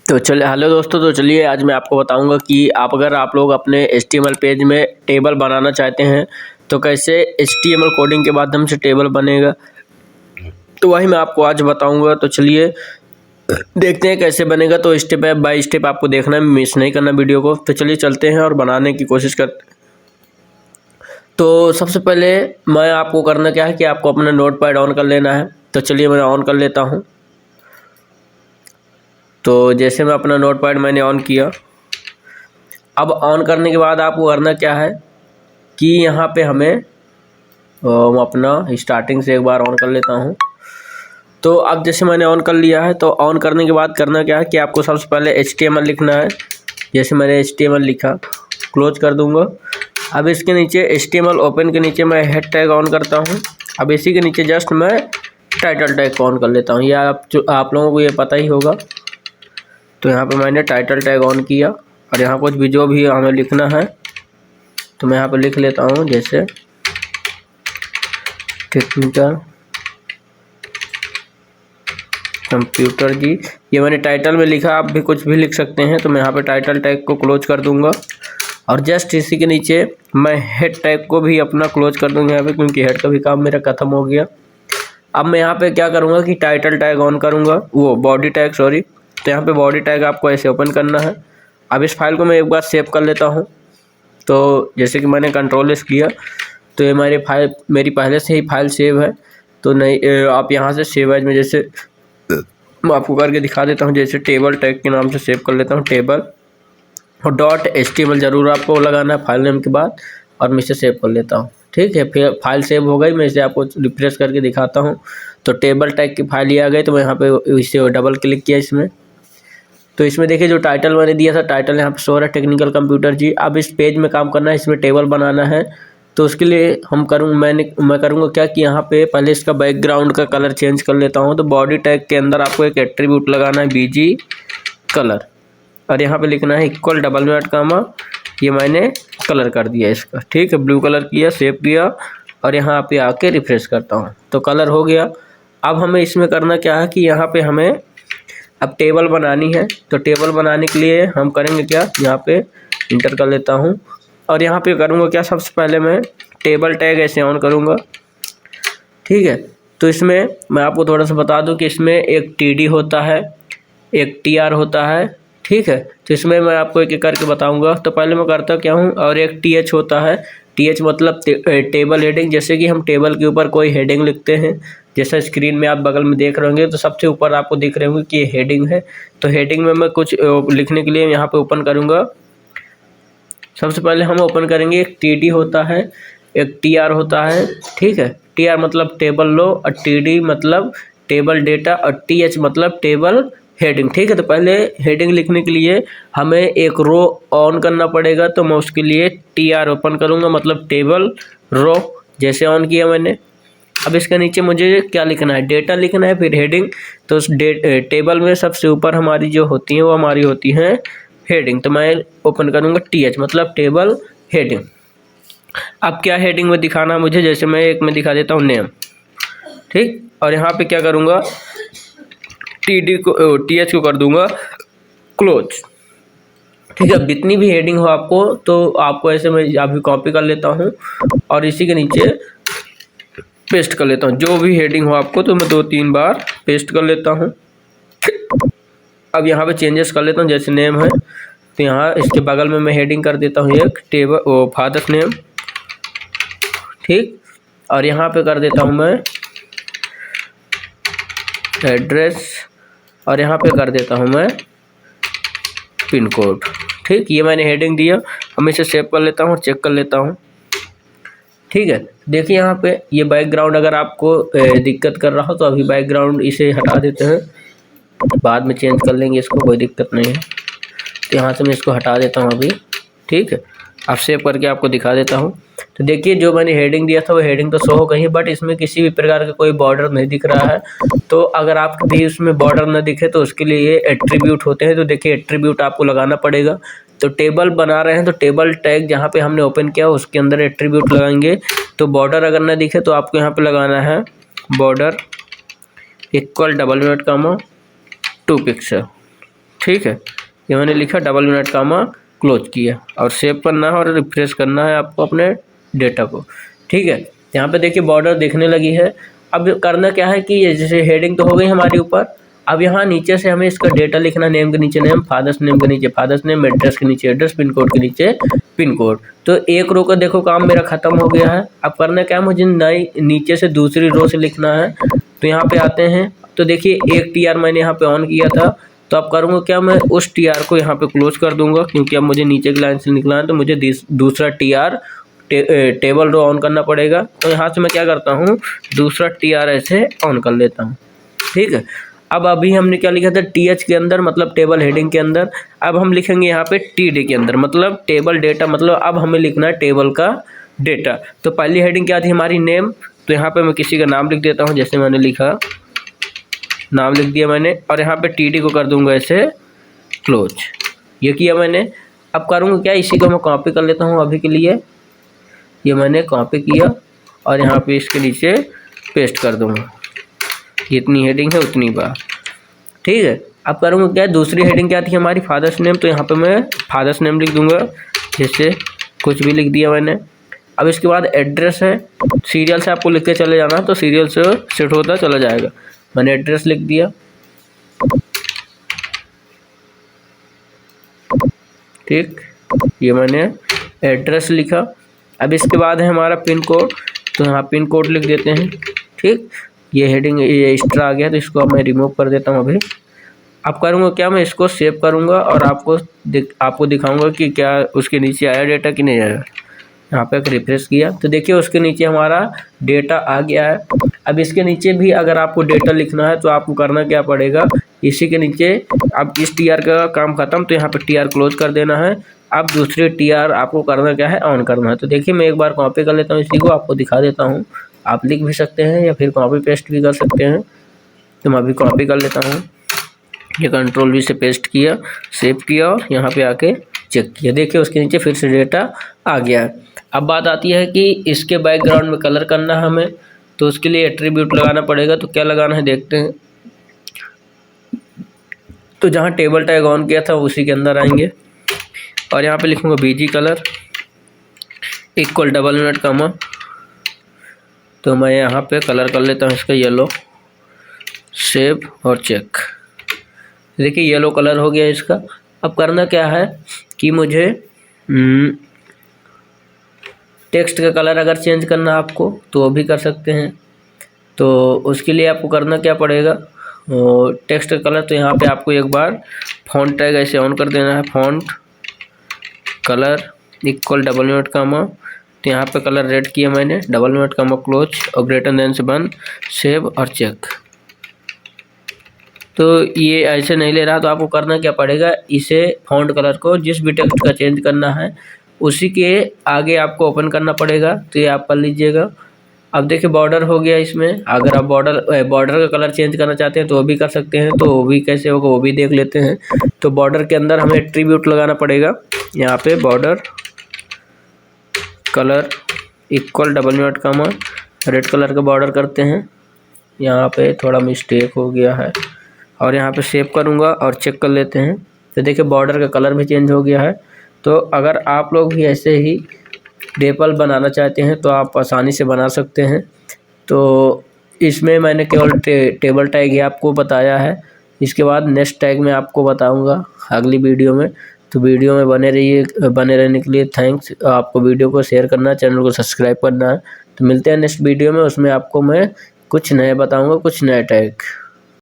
तो चलिए हेलो दोस्तों, तो चलिए आज मैं आपको बताऊंगा कि अगर आप लोग अपने HTML पेज में टेबल बनाना चाहते हैं तो कैसे HTML कोडिंग के माध्यम से टेबल बनेगा, तो वही मैं आपको आज बताऊंगा। तो चलिए देखते हैं कैसे बनेगा। तो स्टेप बाय स्टेप आपको देखना है, मिस नहीं करना वीडियो को। तो चलिए चलते हैं और बनाने की कोशिश करते हैं। तो सबसे पहले मैं आपको करना क्या है कि आपको अपना नोटपैड ऑन कर लेना है। तो चलिए मैं ऑन कर लेता हूँ। तो जैसे मैं अपना नोटपैड मैंने ऑन किया, अब ऑन करने के बाद आपको करना क्या है कि यहाँ पे हमें मैं अपना स्टार्टिंग से एक बार ऑन कर लेता हूँ। तो अब जैसे मैंने ऑन कर लिया है, तो ऑन करने के बाद करना क्या है कि आपको सबसे पहले HTML लिखना है। जैसे मैंने HTML लिखा, क्लोज कर दूँगा। अब इसके नीचे HTML ओपन के नीचे मैं हेड टैग ऑन करता हूँ। अब इसी के नीचे जस्ट मैं टाइटल टैग को ऑन कर लेता हूँ। ये आप लोगों को ये पता ही होगा। तो यहाँ पे मैंने टाइटल टैग ऑन किया और यहाँ कुछ भी जो भी हमें लिखना है तो मैं यहाँ पे लिख लेता हूँ। जैसे टेक्निकल कंप्यूटर जी, ये मैंने टाइटल में लिखा, आप भी कुछ भी लिख सकते हैं। तो मैं यहाँ पे टाइटल टैग को क्लोज कर दूंगा और जस्ट इसी के नीचे मैं हेड टैग को भी अपना क्लोज कर दूंगा यहाँ पे, क्योंकि हेड का भी काम मेरा खत्म हो गया। अब मैं यहाँ पे क्या करूँगा कि टाइटल टैग ऑन करूँगा, वो बॉडी टैग सॉरी। तो यहाँ पे बॉडी टैग आपको ऐसे ओपन करना है। अब इस फाइल को मैं एक बार सेव कर लेता हूँ। तो जैसे कि मैंने कंट्रोल-S किया तो ये मेरी पहले से ही फाइल सेव है। तो नहीं, आप यहाँ से सेव एज में, जैसे मैं आपको करके दिखा देता हूँ। जैसे टेबल टैग के नाम से सेव कर लेता हूँ, टेबल, और .html ज़रूर आपको लगाना है फाइल नेम के बाद, और मैं इसे सेव कर लेता हूँ। ठीक है, फिर फाइल सेव हो गई। मैं इसे आपको रिफ्रेश करके दिखाता हूँ। तो टेबल टैग की फाइल ये आ गई। तो मैं यहाँ पे इसे डबल क्लिक किया इसमें। तो इसमें देखिए जो टाइटल मैंने दिया था, टाइटल यहाँ पे शो रहा है, टेक्निकल कंप्यूटर जी। अब इस पेज में काम करना है, इसमें टेबल बनाना है। तो उसके लिए मैं करूँगा क्या कि यहाँ पे पहले इसका बैकग्राउंड का कलर चेंज कर लेता हूँ। तो बॉडी टैग के अंदर आपको एक एट्रीब्यूट लगाना है, BG कलर, और यहाँ पे लिखना है इक्वल डबल डॉट कामा। ये मैंने कलर कर दिया इसका, ठीक है, ब्लू कलर किया, सेव किया और यहाँ पे आके रिफ्रेश करता हूँ तो कलर हो गया। अब हमें इसमें करना क्या है कि यहाँ पे हमें अब टेबल बनानी है। तो टेबल बनाने के लिए हम करेंगे क्या, यहाँ पे इंटर कर लेता हूँ और यहाँ पे करूँगा क्या, सबसे पहले मैं टेबल टैग ऐसे ऑन करूँगा। ठीक है, तो इसमें मैं आपको थोड़ा सा बता दूँ कि इसमें एक TD होता है, एक TR होता है। ठीक है, तो इसमें मैं आपको एक एक करके बताऊँगा। तो पहले मैं करता क्या हूँ, और एक TH होता है। TH मतलब टेबल हेडिंग। जैसे कि हम टेबल के ऊपर कोई हेडिंग लिखते हैं, जैसा स्क्रीन में आप बगल में देख रहे होंगे, तो सबसे ऊपर आपको दिख रहे होंगे कि ये हेडिंग है। तो हेडिंग में मैं कुछ लिखने के लिए यहाँ पे ओपन करूँगा। सबसे पहले हम ओपन करेंगे, एक TD होता है, एक TR होता है। ठीक है, TR मतलब टेबल लो, और TD मतलब टेबल डेटा, और TH मतलब टेबल हेडिंग। ठीक है, तो पहले हेडिंग लिखने के लिए हमें एक रो ऑन करना पड़ेगा। तो मैं उसके लिए TR ओपन करूँगा, मतलब टेबल रो। जैसे ऑन किया मैंने, अब इसके नीचे मुझे क्या लिखना है, डेटा लिखना है, फिर हेडिंग। तो उस टेबल में सबसे ऊपर हमारी जो होती हैं वो हमारी होती हैं हेडिंग। तो मैं ओपन करूँगा TH मतलब टेबल हेडिंग। अब क्या हेडिंग में दिखाना है मुझे, जैसे मैं एक में दिखा देता हूँ नेम। ठीक, और यहाँ पे क्या करूँगा, TH को कर दूँगा क्लोज। ठीक है, अब जितनी भी हेडिंग हो आपको, तो आपको ऐसे मैं अभी कॉपी कर लेता हूँ और इसी के नीचे पेस्ट कर लेता हूँ। जो भी हेडिंग हो आपको, तो मैं 2-3 बार पेस्ट कर लेता हूँ। अब यहाँ पे चेंजेस कर लेता हूँ। जैसे नेम है, तो यहाँ इसके बगल में मैं हेडिंग कर देता हूँ एक टेबल फादर्स नेम। ठीक, और यहाँ पे कर देता हूँ मैं एड्रेस, और यहाँ पे कर देता हूँ मैं पिन कोड। ठीक, ये मैंने हेडिंग दिया। हम इसे सेव कर लेता हूँ और चेक कर लेता हूँ। ठीक है, देखिए यहाँ पे ये बैकग्राउंड अगर आपको दिक्कत कर रहा हो तो अभी बैकग्राउंड इसे हटा देते हैं, बाद में चेंज कर लेंगे इसको, कोई दिक्कत नहीं है। तो यहाँ से मैं इसको हटा देता हूँ अभी। ठीक है, अब सेव करके आपको दिखा देता हूँ। तो देखिए जो मैंने हेडिंग दिया था वो हेडिंग तो शो हो गई है, बट इसमें किसी भी प्रकार का कोई बॉर्डर नहीं दिख रहा है। तो अगर आप भी उसमें बॉर्डर न दिखे तो उसके लिए ये एट्रीब्यूट होते हैं। तो देखिए एट्रीब्यूट आपको लगाना पड़ेगा। तो टेबल बना रहे हैं तो टेबल टैग जहाँ पे हमने ओपन किया उसके अंदर एट्रीब्यूट लगाएंगे। तो बॉर्डर अगर न दिखे तो आपको यहाँ पे लगाना है बॉर्डर इक्वल डबल डॉट कामा 2 पिक्सल। ठीक है, ये मैंने लिखा, डबल यूनिट कामा क्लोज किया और सेव करना है और रिफ्रेश करना है आपको अपने डेटा को। ठीक है, यहाँ पे देखिए बॉर्डर दिखने लगी है। अब करना क्या है कि ये जैसे हेडिंग तो हो गई हमारे ऊपर, अब यहाँ नीचे से हमें इसका डेटा लिखना, नेम के नीचे नेम, फादर्स नेम के नीचे फादर्स नेम, एड्रेस के नीचे एड्रेस, पिन कोड के नीचे पिन कोड। तो एक रो का देखो काम मेरा खत्म हो गया है। अब करना क्या है, मुझे नई नीचे से दूसरी रो से लिखना है। तो यहाँ पे आते हैं, तो देखिए एक टीआर मैंने यहाँ पे ऑन किया था, तो अब करूँगा क्या, मैं उस टीआर को यहाँ पे क्लोज कर दूंगा, क्योंकि अब मुझे नीचे की लाइन से निकलना है, तो मुझे दूसरा टीआर टेबल रो ऑन करना पड़ेगा। तो यहाँ से मैं क्या करता हूँ, दूसरा टीआर ऐसे ऑन कर लेता हूँ। ठीक है, अब अभी हमने क्या लिखा था, टीएच के अंदर मतलब टेबल हेडिंग के अंदर, अब हम लिखेंगे यहाँ पे टीडी के अंदर मतलब टेबल डेटा, मतलब अब हमें लिखना है टेबल का डेटा। तो पहली हेडिंग क्या थी हमारी, नेम, तो यहाँ पे मैं किसी का नाम लिख देता हूँ, जैसे मैंने लिखा, नाम लिख दिया मैंने, और यहाँ पे टीडी को कर दूंगा ऐसे क्लोज, ये किया मैंने। अब करूँगा क्या, इसी को मैं कॉपी कर लेता हूँ अभी के लिए, ये मैंने कॉपी किया और यहाँ पे इसके नीचे पेस्ट कर दूंगा, जितनी हेडिंग है उतनी बार। ठीक है, अब करूँगा क्या, दूसरी हेडिंग क्या थी हमारी, फादर्स नेम, तो यहाँ पे मैं फादर्स नेम लिख दूंगा, जैसे कुछ भी लिख दिया मैंने। अब इसके बाद एड्रेस है, सीरियल से आपको लिख के चले जाना, तो सीरियल से सेट होता चला जाएगा। मैंने एड्रेस लिख दिया, ठीक, ये मैंने एड्रेस लिखा। अब इसके बाद है हमारा पिन कोड, तो यहाँ पिन कोड लिख देते हैं। ठीक, ये हेडिंग ये एक्स्ट्रा आ गया, तो इसको मैं रिमूव कर देता हूँ अभी। अब करूँगा क्या, मैं इसको सेव करूँगा और आपको दिखाऊंगा कि क्या उसके नीचे आया डेटा कि नहीं आया। यहाँ पे एक रिफ्रेश किया तो देखिए उसके नीचे हमारा डेटा आ गया है। अब इसके नीचे भी अगर आपको डेटा लिखना है तो आपको करना क्या पड़ेगा, इसी के नीचे अब इस टीआर का काम खत्म, तो यहाँ पे टीआर क्लोज कर देना है। अब दूसरे टीआर आपको करना क्या है, ऑन करना है। तो देखिए मैं एक बार कॉपी कर लेता हूँ, इसी को आपको दिखा देता हूँ। आप लिख भी सकते हैं या फिर कॉपी पेस्ट भी कर सकते हैं। तो मैं अभी कॉपी कर लेता हूँ, ये कंट्रोल वी से पेस्ट किया, सेव किया और यहाँ पे आके चेक किया। देखिए उसके नीचे फिर से डेटा आ गया है। अब बात आती है कि इसके बैकग्राउंड में कलर करना है हमें, तो उसके लिए एट्रीब्यूट लगाना पड़ेगा। तो क्या लगाना है देखते हैं। तो जहाँ टेबल टैग ऑन किया था उसी के अंदर आएंगे और यहाँ पे लिखूंगा BG colour equal double unit comma. तो मैं यहाँ पे कलर कर लेता हूँ इसका येलो, सेव और चेक। देखिए येलो कलर हो गया इसका। अब करना क्या है कि मुझे टेक्स्ट का कलर अगर चेंज करना है आपको तो वो भी कर सकते हैं। तो उसके लिए आपको करना क्या पड़ेगा, टेक्स्ट का कलर, तो यहाँ पे आपको एक बार फॉन्ट टैग ऐसे ऑन कर देना है, font colour equal double unit comma. तो यहाँ पे कलर रेड किया मैंने, डबल यूनिट कॉमा क्लोज और ग्रेटर देन से बन, सेव और चेक। तो ये ऐसे नहीं ले रहा, तो आपको करना क्या पड़ेगा, इसे फॉन्ट कलर को जिस भी टेक्स्ट का चेंज करना है उसी के आगे आपको ओपन करना पड़ेगा। तो ये आप कर लीजिएगा। अब देखिए बॉर्डर हो गया इसमें। अगर आप बॉर्डर का कलर चेंज करना चाहते हैं तो वो भी कर सकते हैं। तो वो भी कैसे होगा वो भी देख लेते हैं। तो बॉर्डर के अंदर हमें एट्रीब्यूट लगाना पड़ेगा। यहाँ पे border colour equal double unit comma, red colour का बॉर्डर करते हैं। यहाँ पे थोड़ा मिस्टेक हो गया है और यहाँ पे सेव करूँगा और चेक कर लेते हैं। तो देखिए बॉर्डर का कलर भी चेंज हो गया है। तो अगर आप लोग भी ऐसे ही टेबल बनाना चाहते हैं तो आप आसानी से बना सकते हैं। तो इसमें मैंने केवल टेबल टैग ही आपको बताया है। इसके बाद नेक्स्ट टैग में आपको बताऊंगा अगली वीडियो में। तो वीडियो में बने रहिए, बने रहने के लिए थैंक्स। आपको वीडियो को शेयर करना है, चैनल को सब्सक्राइब करना है। तो मिलते हैं नेक्स्ट वीडियो में, उसमें आपको मैं कुछ नया बताऊँगा, कुछ नया टैग।